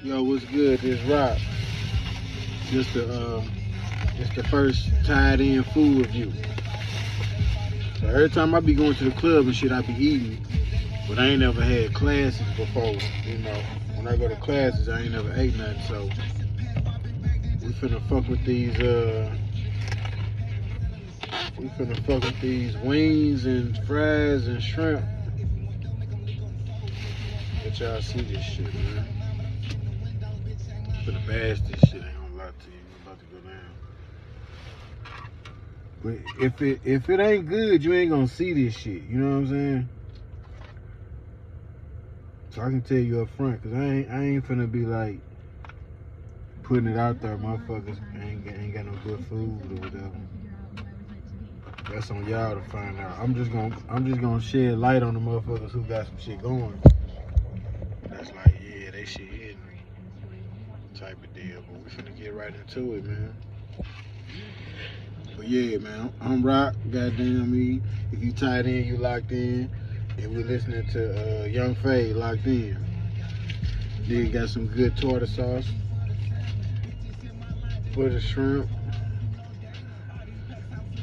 Yo, what's good? This Rock. Just the first tied in food review. So every time I be going to the club and shit, I be eating. But I ain't never had classes before. You know, when I go to classes, I ain't never ate nothing. So we finna fuck with these. We finna fuck with these wings and fries and shrimp. Let y'all see this shit, man. Finna bash this shit. I ain't gonna lie to you. I'm about to go down. But if it ain't good, you ain't gonna see this shit. You know what I'm saying? So I can tell you up front, cause I ain't finna be like putting it out there, motherfuckers ain't got no good food or whatever. That's on y'all to find out. I'm just gonna shed light on the motherfuckers who got some shit going. That's like, yeah, they shit hitting me type of deal. But we finna get right into it, man. But yeah, man, I'm Rock, goddamn me. If you tied in, you locked in. And we're listening to Young Fade, locked in. Then got some good tartar sauce for the shrimp.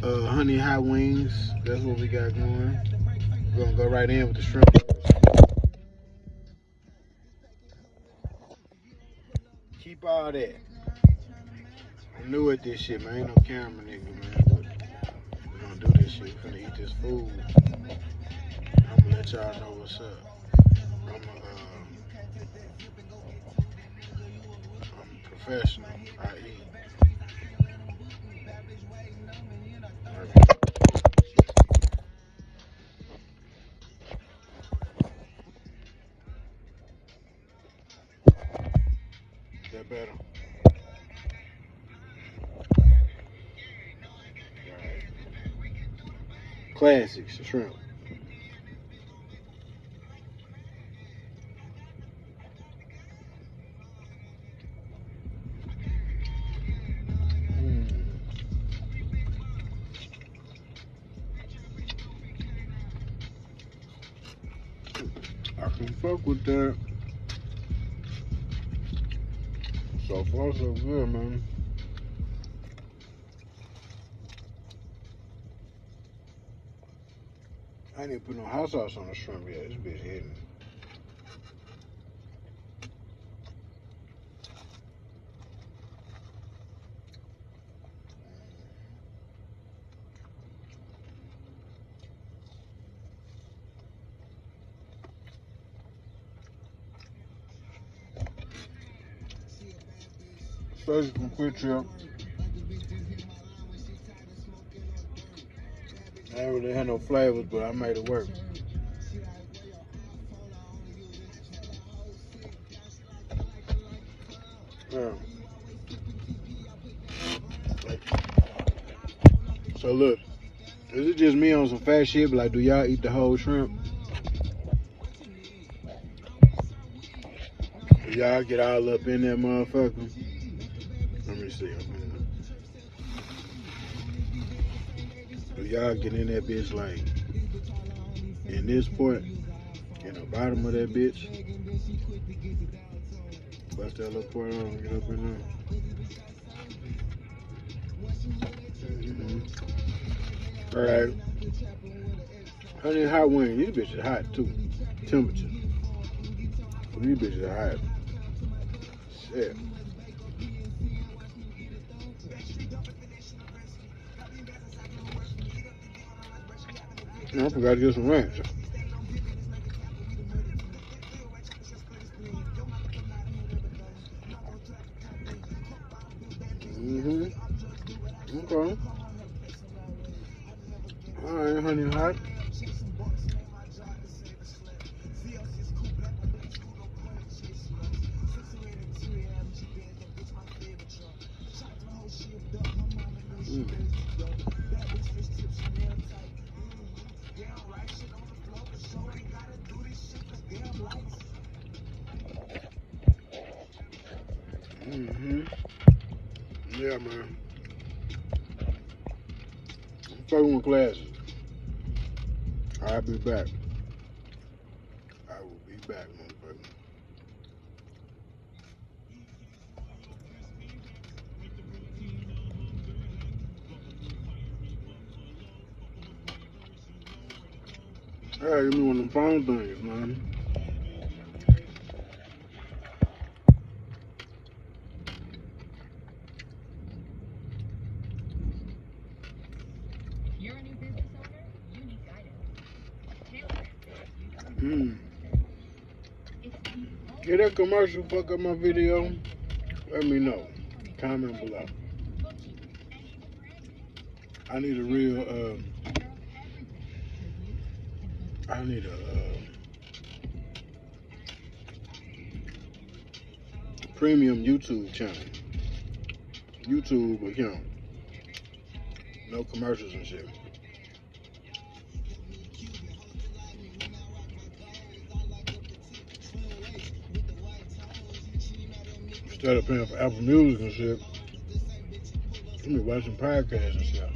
Honey hot wings, that's what we got going. We're gonna go right in with the shrimp. Keep all that. I'm new at this shit, man. Ain't no camera nigga, man. But we're gonna do this shit. We're gonna eat this food. I'm gonna let y'all know what's up. I'm a professional. I eat. Is that better? Alright. Classics, shrimp. I can fuck with that. So far, so good, man. I ain't even put no hot sauce on the shrimp yet. This bitch hitting. Especially from Quick Trip. I ain't really had no flavors, but I made it work. Yeah. So look, is it just me on some fat shit? But like, do y'all eat the whole shrimp? Do y'all get all up in that motherfucker? Let me see. Do y'all get in that bitch like in this part, in the bottom of that bitch? Bust that little part on and get up in there. Mm-hmm. Alright. Honey hot wings. These bitches hot too. Temperature. These bitches are hot. Shit. I forgot to get some ranch. Mm-hmm. Okay. Alright, honey hot. Mm-hmm. Yeah, man. I'm fucking with classes. I'll be back. I will be back, motherfucker. Hey, give me one of them phone things, man. You're a new business owner? You need guidance. Get that commercial fuck up my video? Let me know. Comment below. I need a real, I need a premium YouTube channel. YouTube account. No commercials and shit. Instead of paying for Apple Music and shit, I'm be watching podcasts and stuff.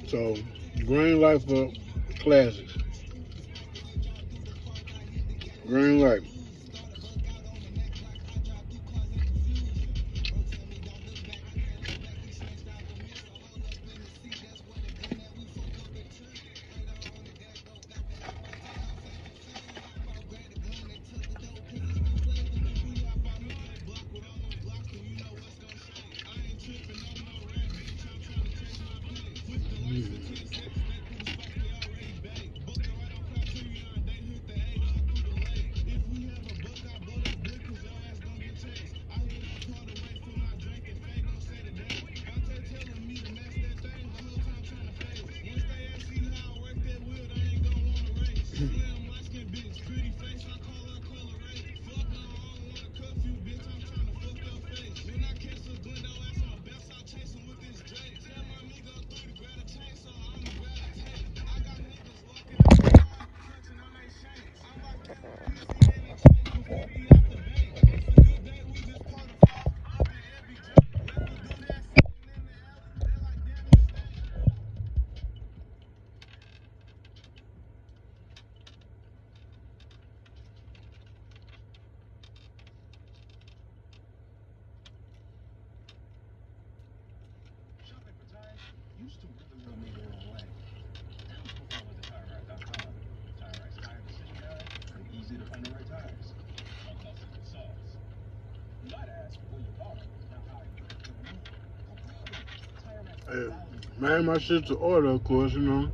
So, green light for classics. Green light. Used to really rub me the wrong way. Now it's perform with the TireRack.com. TireRack's tire decision guide and easy to find the right tires. No cost to solves. You might ask where you bought them, not how you put them in. No problem. TireRack's Man, my shit to order, of course, you know.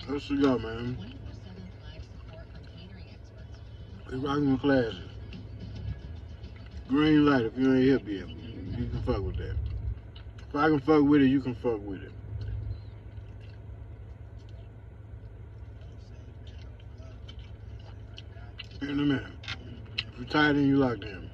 Let's go, man. We rocking with classes. Green light if you ain't hip yet. You can fuck with that. If I can fuck with it, you can fuck with it. In a minute. If you're tired, then you locked in.